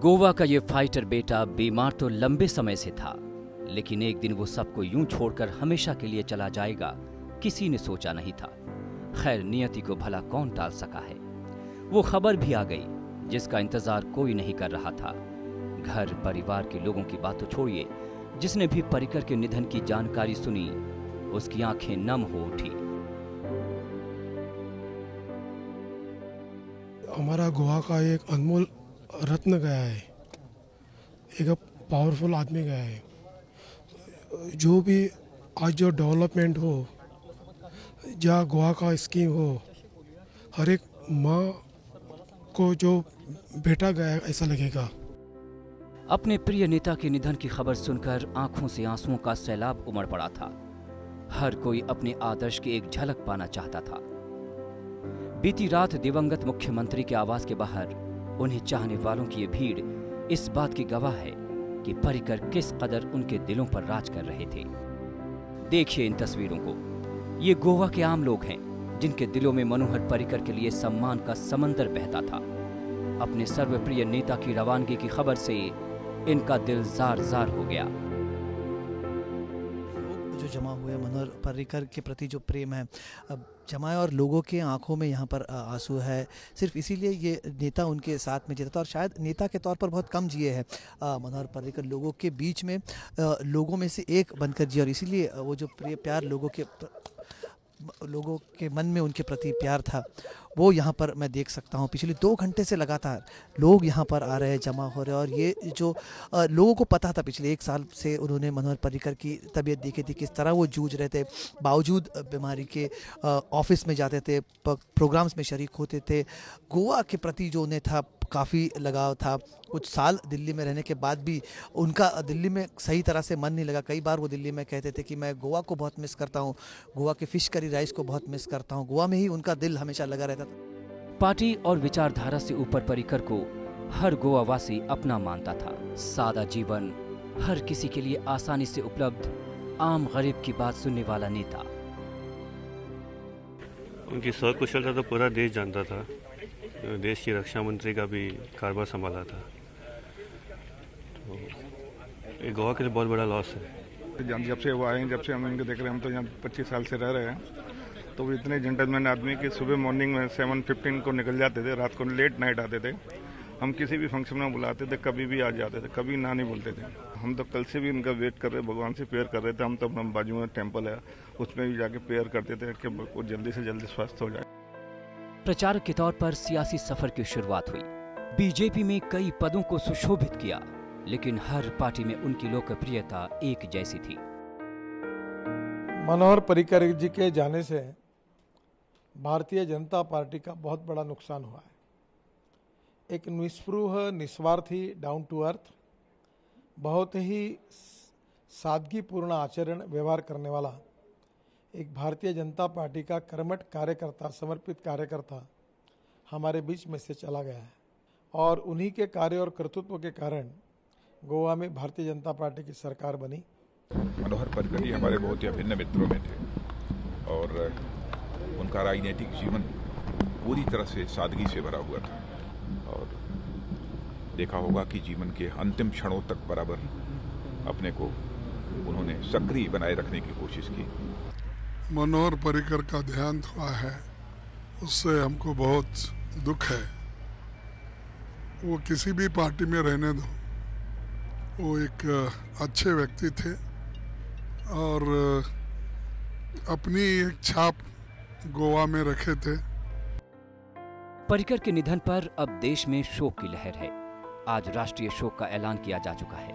गोवा का ये फाइटर बेटा बीमार तो लंबे समय से था, लेकिन एक दिन वो सबको यूं छोड़कर हमेशा के लिए चला जाएगा, किसी ने सोचा नहीं था। खैर, नियति को भला कौन टाल सका है। वो खबर भी आ गई जिसका इंतजार कोई नहीं कर रहा था। घर परिवार के लोगों की बात तो छोड़िए, जिसने भी पर्रिकर के निधन की जानकारी सुनी उसकी आंखें नम हो उठी। हमारा गोवा का एक अनमोल रत्न गया है, एक पावरफुल आदमी गया है। जो भी आज जो डेवलपमेंट हो या गोवा का स्कीम हो, हर एक माँ को जो बेटा गया है ऐसा लगेगा। अपने प्रिय नेता के निधन की खबर सुनकर आंखों से आंसुओं का सैलाब उमड़ पड़ा था। हर कोई अपने आदर्श की एक झलक पाना चाहता था। बीती रात दिवंगत मुख्यमंत्री के आवास के बाहर उन्हें चाहने वालों की ये भीड़ इस बात की गवाह है कि पर्रिकर किस कदर उनके दिलों पर राज कर रहे थे। देखिए इन तस्वीरों को। ये गोवा के आम लोग हैं जिनके दिलों में मनोहर पर्रिकर के लिए सम्मान का समंदर बहता था। अपने सर्वप्रिय नेता की रवानगी की खबर से इनका दिल जार जार हो गया। जो जमा हुए मनोहर पर्रिकर के प्रति जो प्रेम है अब जमा है और लोगों के आंखों में यहाँ पर आंसू है। सिर्फ इसीलिए ये नेता उनके साथ में जीता था और शायद नेता के तौर पर बहुत कम जिए हैं मनोहर पर्रिकर। लोगों के बीच में लोगों में से एक बनकर जिए और इसीलिए वो जो प्यार लोगों के मन में उनके प्रति प्यार था वो यहाँ पर मैं देख सकता हूँ। पिछले 2 घंटे से लगातार लोग यहाँ पर आ रहे हैं, जमा हो रहे हैं और ये जो लोगों को पता था पिछले 1 साल से उन्होंने मनोहर पर्रिकर की तबीयत देखी थी, किस तरह वो जूझ रहे थे, बावजूद बीमारी के ऑफिस में जाते थे, प्रोग्राम्स में शरीक होते थे। गोवा के प्रति जो उन्हें था काफ़ी लगाव था। कुछ साल दिल्ली में रहने के बाद भी उनका दिल्ली में सही तरह से मन नहीं लगा। कई बार वो दिल्ली में कहते थे कि मैं गोवा को बहुत मिस करता हूँ, गोवा के फिश करी राइस को बहुत मिस करता हूँ। गोवा में ही उनका दिल हमेशा लगा रहता था। पार्टी और विचारधारा से ऊपर पर्रिकर को हर गोवावासी अपना मानता था। सादा जीवन, हर किसी के लिए आसानी से उपलब्ध, आम गरीब की बात सुनने वाला नेता। उनकी सकुशलता तो पूरा देश जानता था। देश की रक्षा मंत्री का भी कारभार संभाला था। तो ये गोवा के लिए बहुत बड़ा लॉस है। जब से वो आए, जब से हम इनको देख रहे हैं, हम तो यहाँ 25 साल से रह रहे हैं, तो वो इतने जेंटलमैन आदमी कि सुबह मॉर्निंग में 7:15 को निकल जाते थे, रात को लेट नाइट आते थे। हम किसी भी फंक्शन में बुलाते थे, कभी भी आ जाते थे, कभी ना नहीं बोलते थे। हम तो कल से भी उनका वेट कर रहे, भगवान से प्रेयर कर रहे थे। हम तो अपना बाजू में टेम्पल है, उसमें भी जाके प्रेयर करते थे कि वो जल्दी से जल्दी स्वस्थ हो जाए। प्रचारक के तौर पर सियासी सफर की शुरुआत हुई। बीजेपी में कई पदों को सुशोभित किया, लेकिन हर पार्टी में उनकी लोकप्रियता एक जैसी थी। मनोहर पर्रिकर जी के जाने से भारतीय जनता पार्टी का बहुत बड़ा नुकसान हुआ है। एक निस्पृह, निस्वार्थी, डाउन टू अर्थ, बहुत ही सादगीपूर्ण आचरण व्यवहार करने वाला एक भारतीय जनता पार्टी का कर्मठ कार्यकर्ता, समर्पित कार्यकर्ता हमारे बीच में से चला गया है। और उन्हीं के कार्य और कर्तृत्व के कारण गोवा में भारतीय जनता पार्टी की सरकार बनी। मनोहर पर्रिकर जी हमारे बहुत ही अभिन्न मित्रों में थे और उनका राजनीतिक जीवन पूरी तरह से सादगी से भरा हुआ था और देखा होगा कि जीवन के अंतिम क्षणों तक बराबर अपने को उन्होंने सक्रिय बनाए रखने की कोशिश की। मनोहर पर्रिकर का देहांत हुआ है, उससे हमको बहुत दुख है। वो किसी भी पार्टी में रहने दो, वो एक अच्छे व्यक्ति थे और अपनी एक छाप गोवा में रखे थे। पर्रिकर के निधन पर अब देश में शोक की लहर है। आज राष्ट्रीय शोक का ऐलान किया जा चुका है।